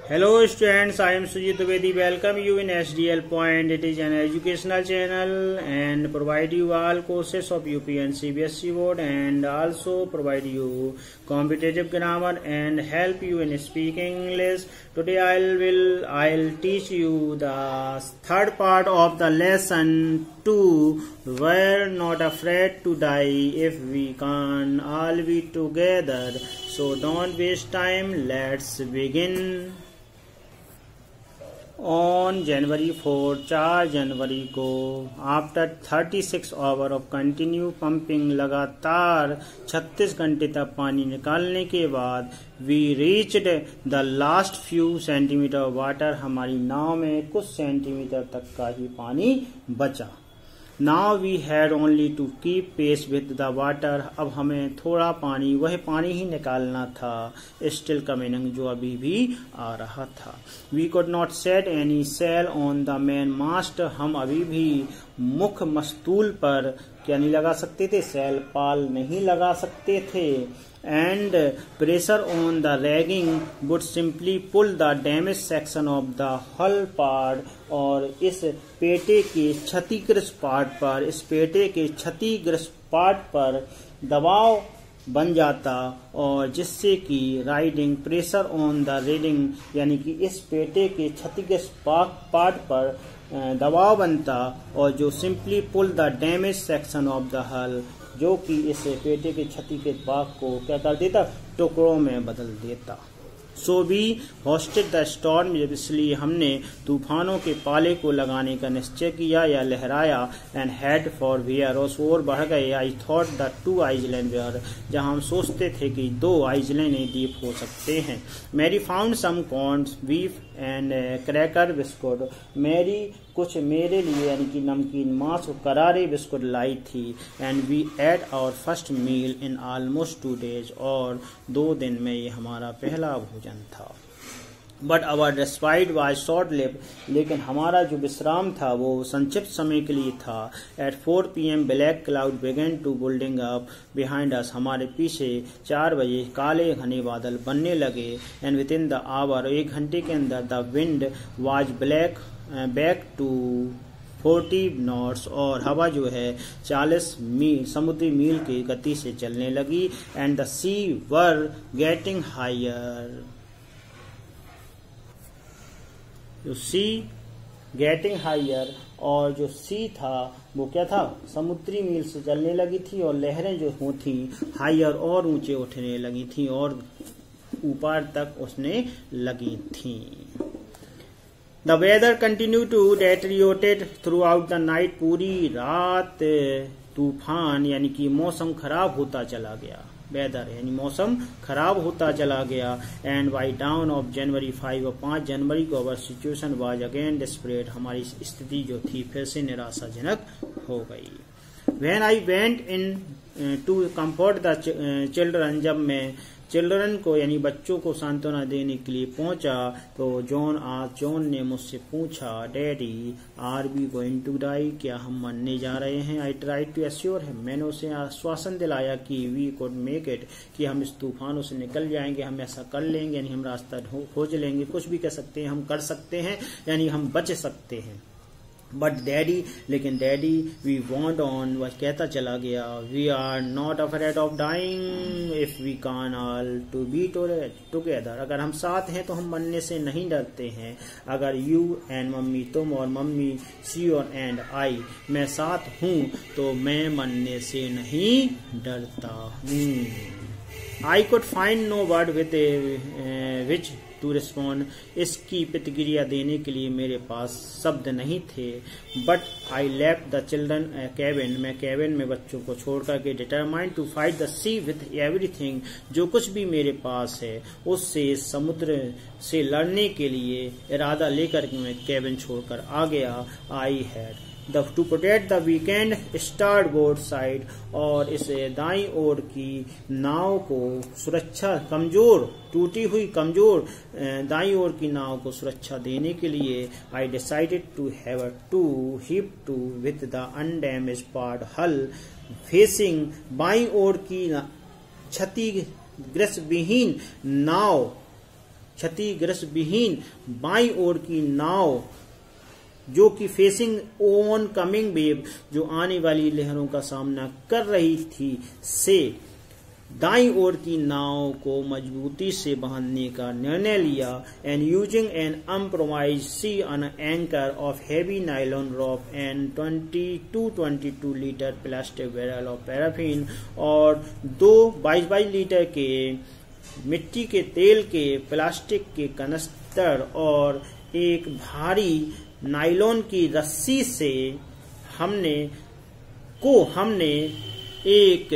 Hello students, I am Sujit Dwivedi. Welcome you in SDL Point. It is an educational channel and provide you all courses of UP and CBSE board and also provide you competitive grammar and help you in speaking English. Today I'll teach you the third part of the lesson 2. We're not afraid to die if we can all be together. So don't waste time. Let's begin. On January 4, 4 जनवरी को after 36 hour of continue pumping, लगातार 36 घंटे तक पानी निकालने के बाद we reached the last few centimetre water, हमारी नाव में कुछ सेंटीमीटर तक का ही पानी बचा। Now we had only to keep pace with the water, अब हमें थोड़ा पानी, वह पानी ही निकालना था, स्टिल कमिंग, जो अभी भी आ रहा था। We could not set any sail on the main mast, हम अभी भी मुख्य मस्तूल पर क्या नहीं लगा सकते थे, सेल पाल नहीं लगा सकते थे। And pressure on the rigging would simply pull the damage section of the hull part, और इस पेटे के क्षतिग्रस्त पार्ट पर, इस पेटे के क्षतिग्रस्त पार्ट पर दबाव बन जाता, और जिससे कि riding pressure on the reading, यानी कि इस पेटे के क्षतिग्रस्त पार्ट पर दबाव बनता, और जो simply pull the damage section of the hull, जो कि इस पेटे के क्षति के भाग को क्या कर देता, टुकड़ों में बदल देता। So we hosted the storm, इसलिए हमने तूफानों के पाले को लगाने का निश्चय किया या लहराया। एंड हेड फॉर वेयर, और ओर बढ़ गए। I thought the 2 island where, जहां हम सोचते थे कि 2 आइलैंड द्वीप हो सकते हैं। Mary found some corns beef and cracker biscuit, Mary कुछ मेरे लिए यानी कि नमकीन मांस और करारे बिस्कुट लाई थी। And we ate our first meal in almost 2 days, और 2 दिन में ये हमारा पहला भोजन था। But our respite was short lived, लेकिन हमारा जो विश्राम था वो संक्षिप्त समय के लिए था। एट 4 PM black cloud began to building up behind us, हमारे पीछे 4 बजे काले घने बादल बनने लगे। And within the hour, 1 घंटे के अंदर, the wind was black back to 40 knots, और हवा जो है 40 मील समुद्री मील की गति से चलने लगी। And the sea were getting higher, जो सी गेटिंग हायर, और जो सी था वो क्या था, समुद्री मील से चलने लगी थी, और लहरें जो होती हायर और ऊंचे उठने लगी थी और ऊपर तक उसने लगी थी। The weather continued to deteriorate throughout the night, पूरी रात तूफान यानी कि मौसम खराब होता चला गया। वेदर यानी मौसम खराब होता चला गया। And by down of January 5, और 5 जनवरी को अवर सिचुएशन वाज अगेन डिस्परेट, हमारी स्थिति जो थी फिर से निराशाजनक हो गई। When I went in to comfort the children, जब मैं चिल्ड्रन को यानी बच्चों को सांत्वना देने के लिए पहुंचा, तो जॉन ने मुझसे पूछा, daddy are we going to die, क्या हम मरने जा रहे हैं। I tried to assure him, मैंने उसे आश्वासन दिलाया कि वी कुड मेक इट, कि हम इस तूफानों से निकल जाएंगे, हम ऐसा कर लेंगे, यानी हम रास्ता खोज लेंगे, कुछ भी कर सकते हैं, हम कर सकते हैं, यानी हम बच सकते हैं। बट डैडी, लेकिन डैडी वी वॉन्ट ऑन, वह कहता चला गया, we are not afraid of dying if we can all to be together, अगर हम साथ हैं तो हम मरने से नहीं डरते हैं। अगर यू एंड मम्मी, तुम और मम्मी, सी और एंड आई, मैं साथ हूं तो मैं मरने से नहीं डरता हूं। I could find no word with which to respond, इसकी प्रतिक्रिया देने के लिए मेरे पास शब्द नहीं थे। But I left the children cabin, मैं कैबिन में बच्चों को छोड़कर के determined to fight the sea with everything, जो कुछ भी मेरे पास है उससे, समुद्र से लड़ने के लिए इरादा लेकर के मैं कैबिन छोड़कर आ गया। I had to protect the weakened starboard side, और इस दाईं ओर की नाव को सुरक्षा, कमजोर टूटी हुई कमजोर दाईं ओर की नाव को सुरक्षा देने के लिए I decided to have to hip to with the undamaged part hull facing, बाईं ओर की क्षतिग्रस्त विहीन नाव क्षतिग्रस्त विहीन बाईं ओर की नाव जो कि फेसिंग ऑन कमिंग वेव, जो आने वाली लहरों का सामना कर रही थी, से दाईं ओर की नाव को मजबूती से बांधने का निर्णय लिया। And using an improvised sea an anchor of heavy nylon rope and 22 litre plastic barrel of paraffin, और 22 लीटर के मिट्टी के तेल के प्लास्टिक के कनस्तर और एक भारी नाइलॉन की रस्सी से हमने एक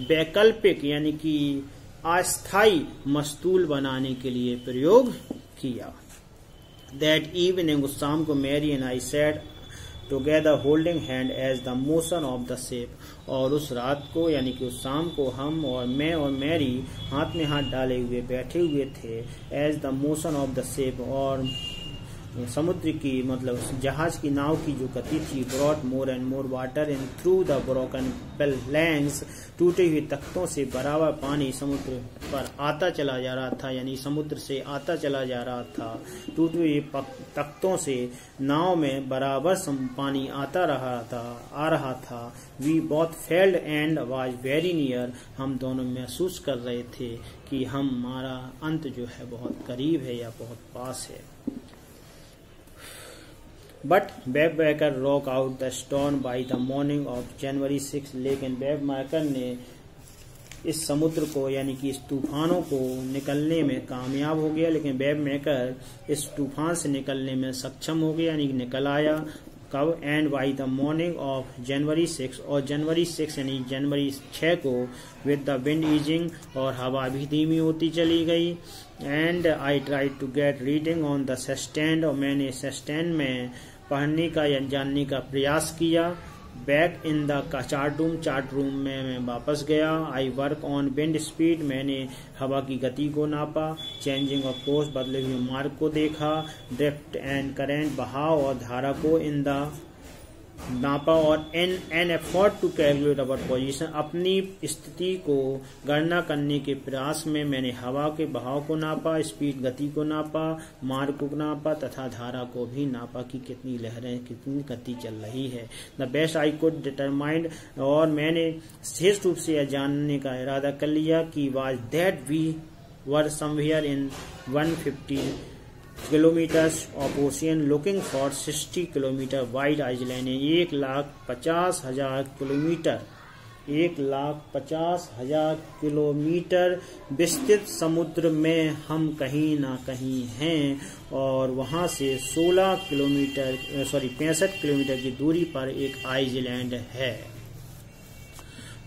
वैकल्पिक यानी कि अस्थायी मस्तूल बनाने के लिए प्रयोग किया। दैट इवनिंग, उस शाम को Mary and I sat together holding hand as the motion of the ship, और उस रात को यानी कि उस शाम को हम और मैं और मैरी हाथ में हाथ डाले हुए बैठे हुए थे। As the motion of the ship, और समुद्र की मतलब जहाज की नाव की जो गति थी, brought more and more water in through the broken planks, टूटे हुए तख्तों से बराबर पानी समुद्र पर आता चला जा रहा था, यानी समुद्र से आता चला जा रहा था। टूटे हुए तख्तों से नाव में बराबर पानी आ रहा था। We both felt and was very near, हम दोनों महसूस कर रहे थे कि हमारा अंत जो है बहुत करीब है या बहुत पास है। But backpacker rock out the storm by the morning of January 6, लेकिन बैकपैकर ने इस समुद्र को यानी कि इस तूफानों को निकलने में कामयाब हो गया। लेकिन बैकपैकर इस तूफान से निकलने में सक्षम हो गया, यानी निकल आया। कब? And by the morning of January 6, और जनवरी 6 यानी जनवरी 6 को विद द विंड ईजिंग, और हवा भी धीमी होती चली गई। And I try to get reading on the sextant, और मैंने सेस्टैंड में पढ़ने का या जानने का प्रयास किया। Back in the chart room में मैं वापस गया। I work on wind speed, मैंने हवा की गति को नापा। चेंजिंग ऑफ कोर्स, बदले हुए मार्ग को देखा। ड्रिफ्ट एंड करेंट, बहाव और धारा को इन द नापा। और an effort to calculate our position, अपनी स्थिति को गणना करने के प्रयास में मैंने हवा के बहाव को नापा, स्पीड गति को नापा, मार्ग को नापा तथा धारा को भी नापा कि कितनी लहरें कितनी गति चल रही है। The best I could determined, और मैंने विशेष रूप से यह जानने का इरादा कर लिया कि was that we were somewhere in 150 kilometres of ocean looking for 60 kilometre wide island. 1,50,000 kilometre 1,50,000 kilometre विस्तृत समुद्र में हम कहीं ना कहीं हैं, और वहां से 65 किलोमीटर की दूरी पर एक आइलैंड है।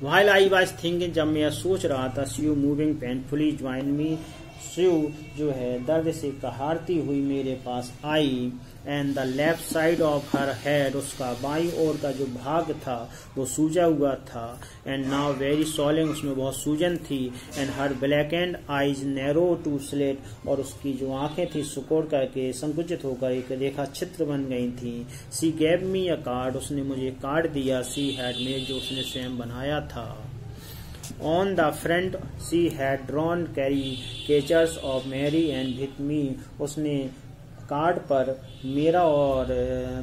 While I was thinking, जब मैं सोच रहा था, Sue moving painfully joined me, स्यू जो है दर्द से कहारती हुई मेरे पास आई। And the left side of her head, उसका बाईं ओर का जो भाग था वो सूजा हुआ था। एंड नाउ वेरी सॉलिंग, उसमें बहुत सूजन थी। And her black and eyes narrow to slit, और उसकी जो आंखें थी सुकोड़ करके संकुचित होकर एक रेखा चित्र बन गई थी। सी गेव मी अ कार्ड, उसने मुझे कार्ड दिया। सी हैड मेड, जो उसने स्वयं बनाया था। On the front, she had drawn caricatures of Mary and with me. उसने कार्ड पर मेरा और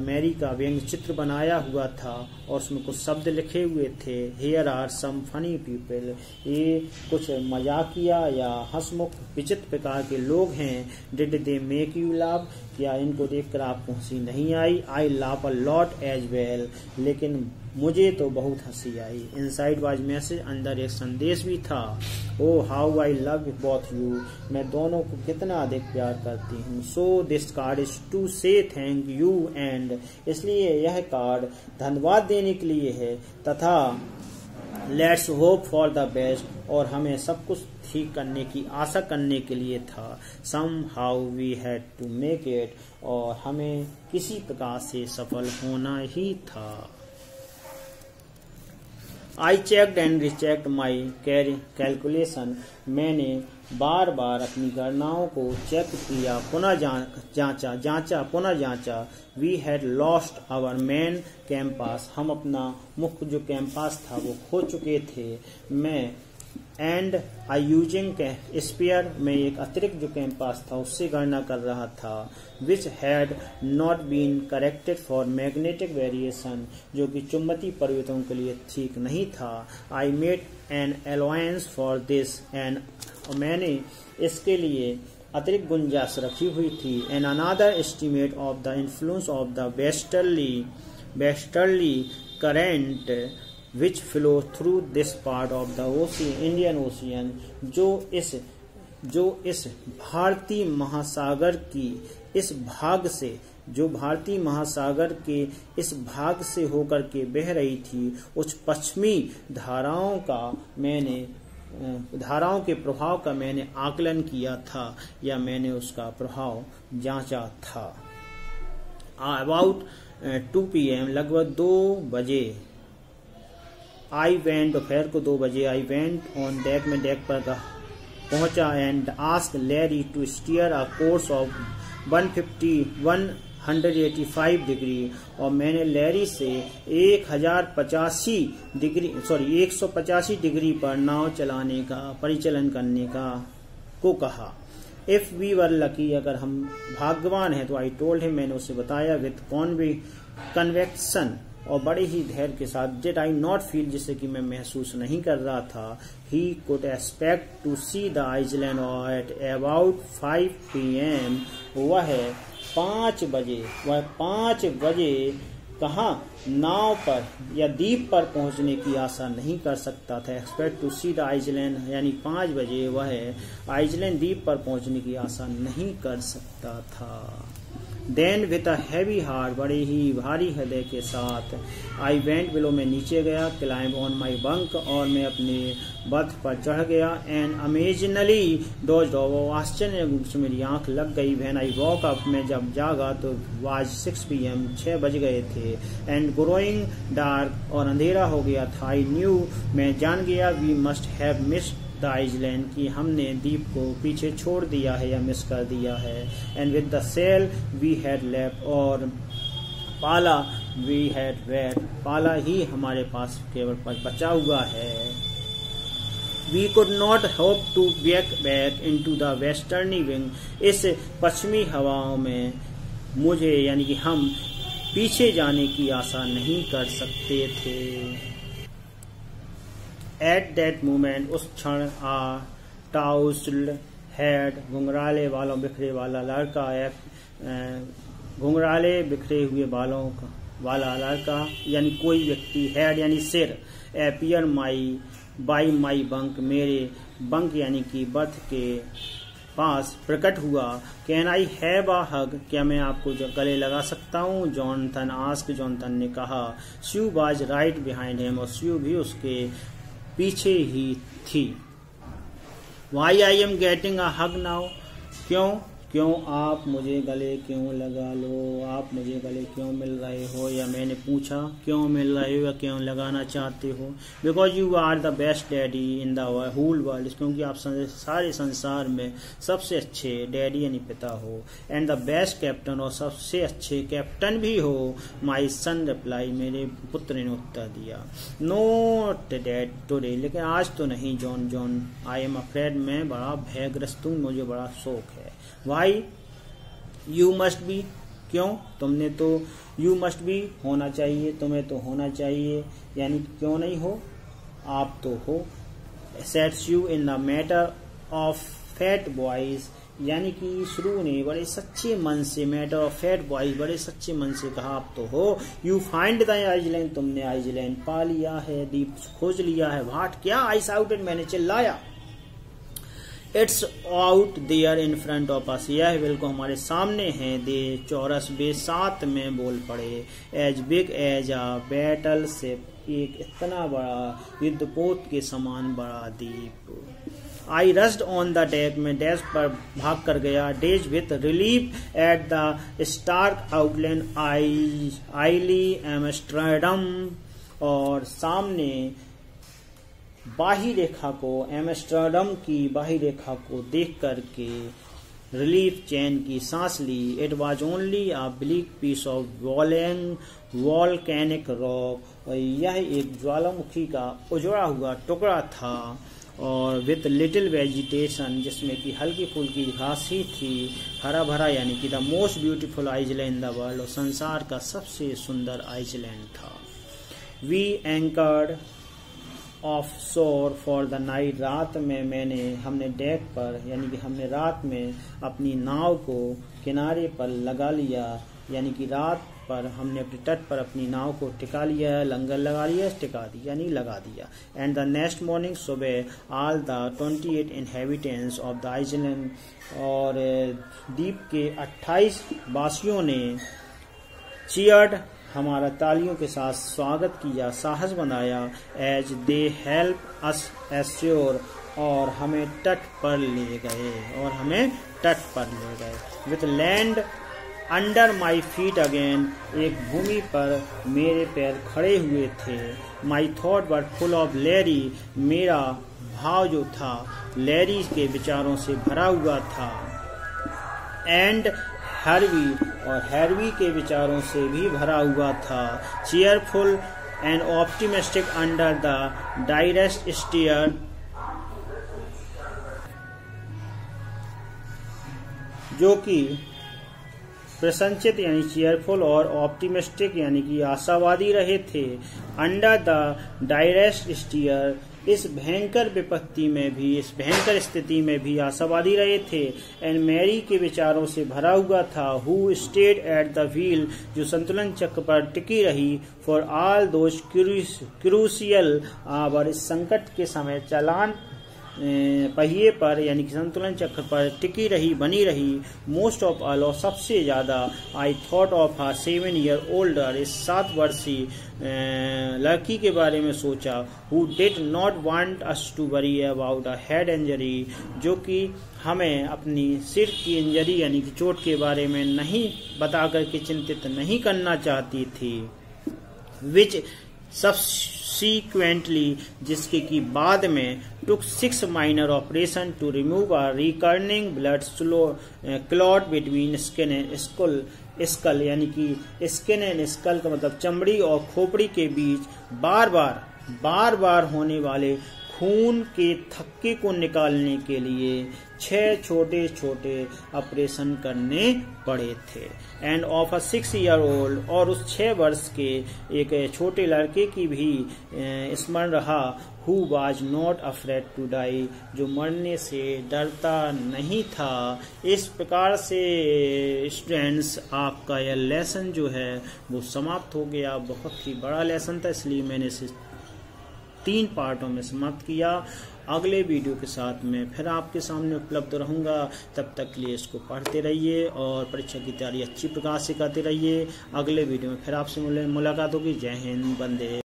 मैरी का व्यंग चित्र बनाया हुआ था, और उसमें कुछ शब्द लिखे हुए थे। Here are some funny people. ये कुछ मजाकिया या हंसमुख विचित्र प्रकार के लोग हैं। Did they make you laugh? क्या इनको देखकर आपको हंसी नहीं आई? I laugh a lot as well. लेकिन मुझे तो बहुत हंसी आई। इनसाइड वाज मैसेज, अंदर एक संदेश भी था। Oh how I love both you, मैं दोनों को कितना अधिक प्यार करती हूँ। So this card is to say thank you and, इसलिए यह कार्ड धन्यवाद देने के लिए है तथा let's hope for the best, और हमें सब कुछ ठीक करने की आशा करने के लिए था। Somehow we had to make it, और हमें किसी प्रकार से सफल होना ही था। I checked and rechecked my calculation, मैंने बार बार अपनी गणनाओं को चेक किया, पुनः जांचा। We had lost our main compass, हम अपना मुख्य जो कैंपास था वो खो चुके थे। मैं एंड आई यूजिंग स्पेयर में एक अतिरिक्त जो कैंपास था उससे गणना कर रहा था, which had not been corrected for magnetic variation, जो कि चुंबकीय परिवर्तनों के लिए ठीक नहीं था। I made an allowance for this and मैंने इसके लिए अतिरिक्त गुंजाइश रखी हुई थी। And another estimate of the influence of the westerly current which flow through this part of the ocean, Indian Ocean, जो इस भारतीय महासागर की इस भाग से, जो भारतीय महासागर के इस भाग से होकर के बह रही थी, उस पश्चिमी धाराओं के प्रभाव का मैंने आकलन किया था या मैंने उसका प्रभाव जांचा था। अबाउट 2 PM, लगभग 2 बजे, आई वेंट, दोपहर को 2 बजे, आई वेंट ऑन डेक, में डेक पर पहुंचा, and ask Larry to steer a course of 185 degree, और मैंने लैरी से 185 डिग्री पर नाव चलाने का, परिचालन करने का को कहा। इफ वी वर लकी, अगर हम भाग्यवान हैं, तो आई टोल्ड हिम, मैंने उसे बताया, विथ कन्वेक्शन, और बड़े ही धैर्य के साथ, डिड आई नॉट फील, जिसे कि मैं महसूस नहीं कर रहा था, he could expect to see the island at about 5 PM, वह 5 बजे कहाँ नाव पर या द्वीप पर पहुंचने की आशा नहीं कर सकता था। Expect to see the island, यानी 5 बजे वह आइसलैंड द्वीप पर पहुंचने की आशा नहीं कर सकता था। Then with a heavy heart, बड़े ही भारी हृदय के साथ, आई वेंट बिलो, मैं नीचे गया, क्लाइंब ऑन माई बंक, और मैं अपने बर्थ पर चढ़ गया, एंड अमेजनली डोज, आश्चर्य रूप से मेरी आंख लग गई। व्हेन आई वॉक अप, मैं जब जागा तो वाज 6 PM, 6 बज गए थे, एंड ग्रोइंग डार्क, और अंधेरा हो गया था। आई न्यू, मैं जान गया, we must have missed the island, की हमने द्वीप को पीछे छोड़ दिया है या मिस कर दिया है। And with the sail we had left, और पाला वी हैड वेट, पाला ही हमारे पास केवल बचा हुआ है। We could not hope to back into the westerly wind, इस पश्चिमी हवाओं में मुझे, यानी कि हम पीछे जाने की आशा नहीं कर सकते थे। एट दैट मोमेंट, उस क्षण, आ टाउस्ड हेड, घुंघराले बालों बिखरे वाला लड़का, घुंघराले बिखरे हुए बालों वाला लड़का, यानी कोई व्यक्ति, हेड यानी सिर, एपियर बाई माई बंक, मेरे बंक यानी कि बर्थ के पास प्रकट हुआ। कैन आई हैव अ हग, क्या मैं आपको गले लगा सकता हूँ? जॉनथन आस्क, जॉनथन ने कहा। Sue was right behind him, और स्यू भी उसके पीछे ही थी। Why I am getting a hug now, क्यों आप मुझे गले क्यों लगा लो, आप मुझे गले क्यों मिल रहे हो, या मैंने पूछा क्यों मिल रहे हो या क्यों लगाना चाहते हो। Because you are the best daddy in the whole world, क्योंकि आप सारे संसार में सबसे अच्छे डैडी यानी पिता हो। एंड द बेस्ट कैप्टन, और सबसे अच्छे कैप्टन भी हो। माई सन रिप्लाई, मेरे पुत्र ने उत्तर दिया। नोट डैड टुडे, लेकिन आज तो नहीं जॉन, आई एम अफ्रेड, मैं बड़ा भयग्रस्त हूँ, मुझे बड़ा शौक है। वाई यू मस्ट बी, क्यों, तुमने तो, यू मस्ट बी होना चाहिए, तुम्हें तो होना चाहिए, यानी क्यों नहीं हो, आप तो हो। Sets you in the matter of fat boys, यानी कि शुरू ने बड़े सच्चे मन से, मैटर ऑफ फैट बॉयज, बड़े सच्चे मन से कहा आप तो हो। यू फाइंड द आइसलैंड, तुमने आइसलैंड पा लिया है, द्वीप खोज लिया है। व्हाट, क्या, आई शाउटेड, मैंने चिल्लाया। It's out there in front of us, यह बिल्कुल हमारे सामने है। दे चौरस वे साथ में बोल पड़े। As big as a battle ship, एक इतना बड़ा युद्धपोत के समान बड़ा द्वीप। I rushed on the deck, में डेस्क पर भाग कर गया। Dazed with relief at the stark outline Ile Amsterdam, और सामने बाही रेखा को, एम्स्टर्डम की बाही रेखा को देख करके रिलीफ, चैन की सांस ली। It was only a black piece of volcanic rock, और यह एक ज्वालामुखी का उजड़ा हुआ टुकड़ा था। और विथ लिटिल वेजिटेशन, जिसमें कि हल्की फुल्की घास ही थी, हरा भरा, यानी कि the most beautiful island in the world, और संसार का सबसे सुंदर आइसलैंड था। We anchored off shore for the night, रात में हमने डेक पर, यानी कि हमने रात में अपनी नाव को किनारे पर लगा लिया, यानी कि रात पर हमने अपने तट पर अपनी नाव को टिका लिया, लंगर लगा लिया, टिका दिया यानी लगा दिया। एंड द नेक्स्ट मॉर्निंग, सुबह all the 28 inhabitants of the island, और द्वीप के 28 वासियों ने चीयर्ड, हमारा तालियों के साथ स्वागत किया, साहस बनाया, as they help us ashore, और हमें तट पर ले गए, with land under my feet again, एक भूमि पर मेरे पैर खड़े हुए थे। My thought were full of Larry, मेरा भाव जो था लैरी के विचारों से भरा हुआ था। एंड हैरवी, और हैरवी के विचारों से भी भरा हुआ था। Cheerful and optimistic under the direst steer, जो कि प्रसन्नचित यानी चीयरफुल और ऑप्टिमिस्टिक यानी कि आशावादी रहे थे। अंडर द डायरेस्ट स्टीयर, इस भयंकर विपत्ति में भी, इस भयंकर स्थिति में भी आशावादी रहे थे। एंड मैरी के विचारों से भरा हुआ था। Who stayed at the wheel, जो संतुलन चक्र पर टिकी रही। For all those crucial hour, इस संकट के समय चालान पहिए पर यानी कि संतुलन चक्र पर टिकी रही, बनी रही। मोस्ट ऑफ ऑल, और सबसे ज्यादा, I thought of a 7 year older, इस 7 वर्षीय लड़की के बारे में सोचा। Who did not want us to worry about a head injury, जो कि हमें अपनी सिर की इंजरी यानी कि चोट के बारे में नहीं बता करके चिंतित नहीं करना चाहती थी। विच subsequently, जिसके की बाद में took 6 minor operation to remove a recurring blood clot between skin and skull, यानी कि स्किन एंड स्कल का मतलब चमड़ी और खोपड़ी के बीच बार बार होने वाले खून के थक्के को निकालने के लिए 6 छोटे छोटे ऑपरेशन करने पड़े थे। End of a 6 year old, और उस 6 वर्ष के एक छोटे लड़के की भी स्मरण रहा। Who was not afraid to die, जो मरने से डरता नहीं था। इस प्रकार से स्टूडेंट्स, आपका यह लेसन जो है वो समाप्त हो गया। बहुत ही बड़ा लेसन था, इसलिए मैंने इसे 3 पार्टों में समाप्त किया। अगले वीडियो के साथ में फिर आपके सामने उपलब्ध रहूंगा। तब तक के लिए इसको पढ़ते रहिए और परीक्षा की तैयारी अच्छी प्रकार से करते रहिए। अगले वीडियो में फिर आपसे मुलाकात होगी। जय हिंद, वंदे।